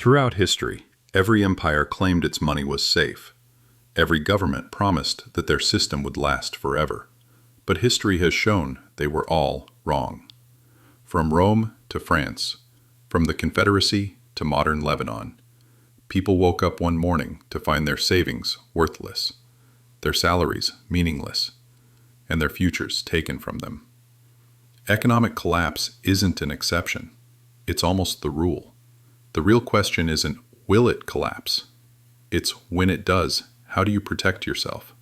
Throughout history, every empire claimed its money was safe. Every government promised that their system would last forever. But history has shown they were all wrong. From Rome to France, from the Confederacy to modern Lebanon, people woke up one morning to find their savings worthless, their salaries meaningless, and their futures taken from them. Economic collapse isn't an exception. It's almost the rule. The real question isn't, will it collapse? It's when it does, how do you protect yourself?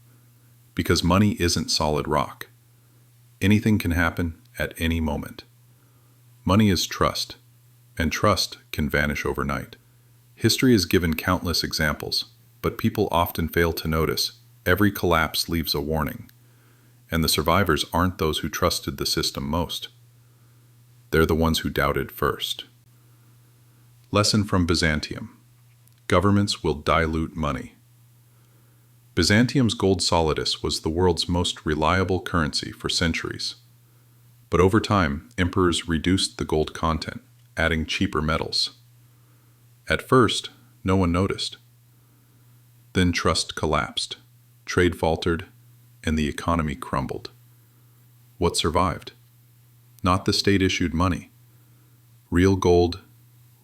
Because money isn't solid rock. Anything can happen at any moment. Money is trust, and trust can vanish overnight. History has given countless examples, but people often fail to notice every collapse leaves a warning, and the survivors aren't those who trusted the system most. They're the ones who doubted first. Lesson from Byzantium. Governments will dilute money. Byzantium's gold solidus was the world's most reliable currency for centuries. But over time, emperors reduced the gold content, adding cheaper metals. At first, no one noticed. Then trust collapsed, trade faltered, and the economy crumbled. What survived? Not the state-issued money. Real gold,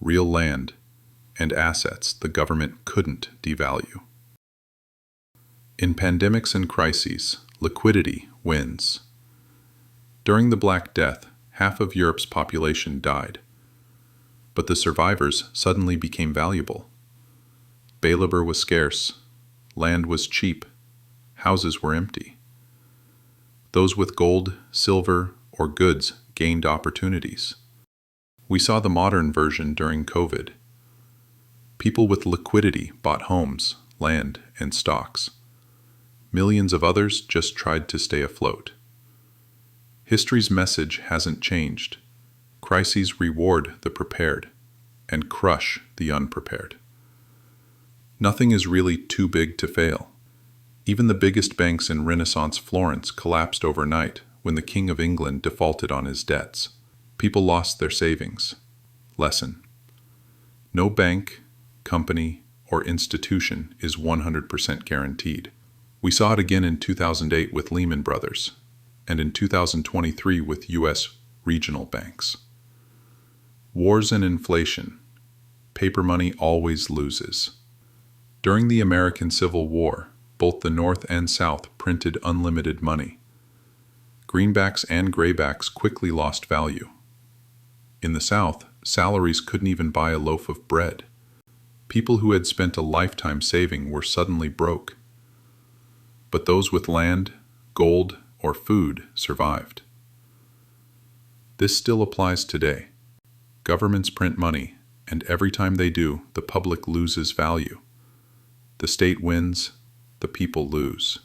real land, and assets the government couldn't devalue. In pandemics and crises, liquidity wins. During the Black Death, half of Europe's population died. But the survivors suddenly became valuable. Bay labor was scarce, land was cheap, houses were empty. Those with gold, silver, or goods gained opportunities. We saw the modern version during COVID. People with liquidity bought homes, land, and stocks. Millions of others just tried to stay afloat. History's message hasn't changed. Crises reward the prepared and crush the unprepared. Nothing is really too big to fail. Even the biggest banks in Renaissance Florence collapsed overnight when the King of England defaulted on his debts. People lost their savings. Lesson: no bank, company, or institution is 100% guaranteed. We saw it again in 2008 with Lehman Brothers, and in 2023 with U.S. regional banks. Wars and inflation. Paper money always loses. During the American Civil War, both the North and South printed unlimited money. Greenbacks and graybacks quickly lost value. In the South, salaries couldn't even buy a loaf of bread. People who had spent a lifetime saving were suddenly broke. But those with land, gold, or food survived. This still applies today. Governments print money, and every time they do, the public loses value. The state wins, the people lose.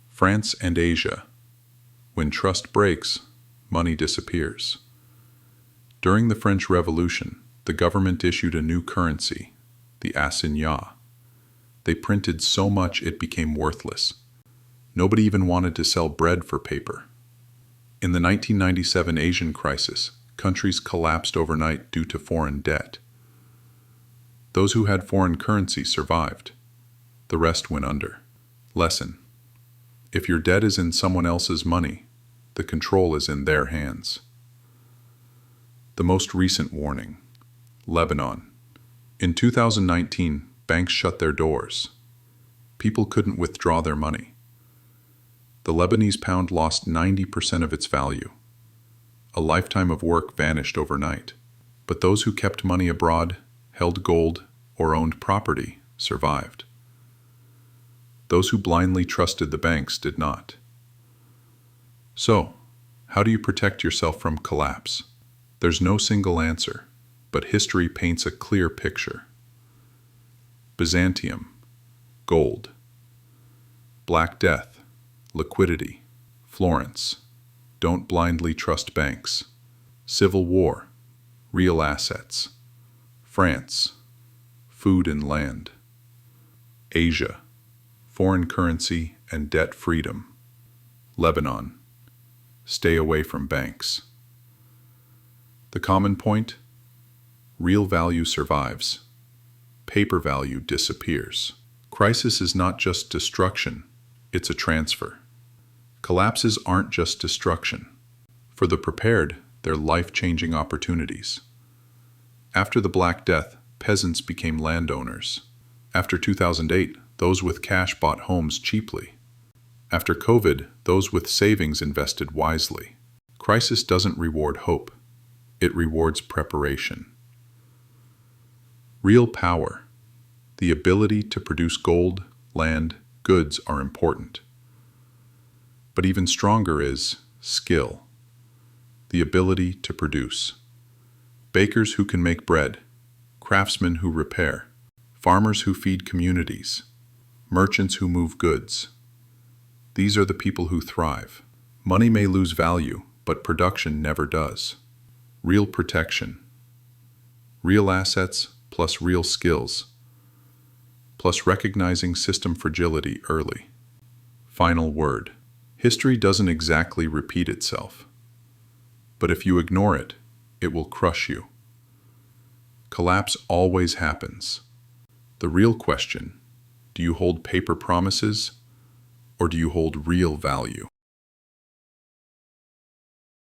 France and Asia. When trust breaks, money disappears. During the French Revolution, the government issued a new currency, the assignat. They printed so much it became worthless. Nobody even wanted to sell bread for paper. In the 1997 Asian crisis, countries collapsed overnight due to foreign debt. Those who had foreign currency survived. The rest went under. Lesson: if your debt is in someone else's money, the control is in their hands. The most recent warning. Lebanon. In 2019, banks shut their doors. People couldn't withdraw their money. The Lebanese pound lost 90% of its value. A lifetime of work vanished overnight. But those who kept money abroad, held gold, or owned property survived. Those who blindly trusted the banks did not. So, how do you protect yourself from collapse? There's no single answer, but history paints a clear picture. Byzantium, gold. Black Death, liquidity. Florence, don't blindly trust banks. Civil War, real assets. France, food and land. Asia, foreign currency and debt freedom. Lebanon, stay away from banks. The common point? Real value survives. Paper value disappears. Crisis is not just destruction, it's a transfer. Collapses aren't just destruction. For the prepared, they're life-changing opportunities. After the Black Death, peasants became landowners. After 2008, those with cash bought homes cheaply. After COVID, those with savings invested wisely. Crisis doesn't reward hope. It rewards preparation. Real power, the ability to produce gold, land, goods are important. But even stronger is skill, the ability to produce. Bakers who can make bread, craftsmen who repair, farmers who feed communities, merchants who move goods. These are the people who thrive. Money may lose value, but production never does. Real protection. Real assets plus real skills, plus recognizing system fragility early. Final word. History doesn't exactly repeat itself. But if you ignore it, it will crush you. Collapse always happens. The real question, do you hold paper promises or do you hold real value?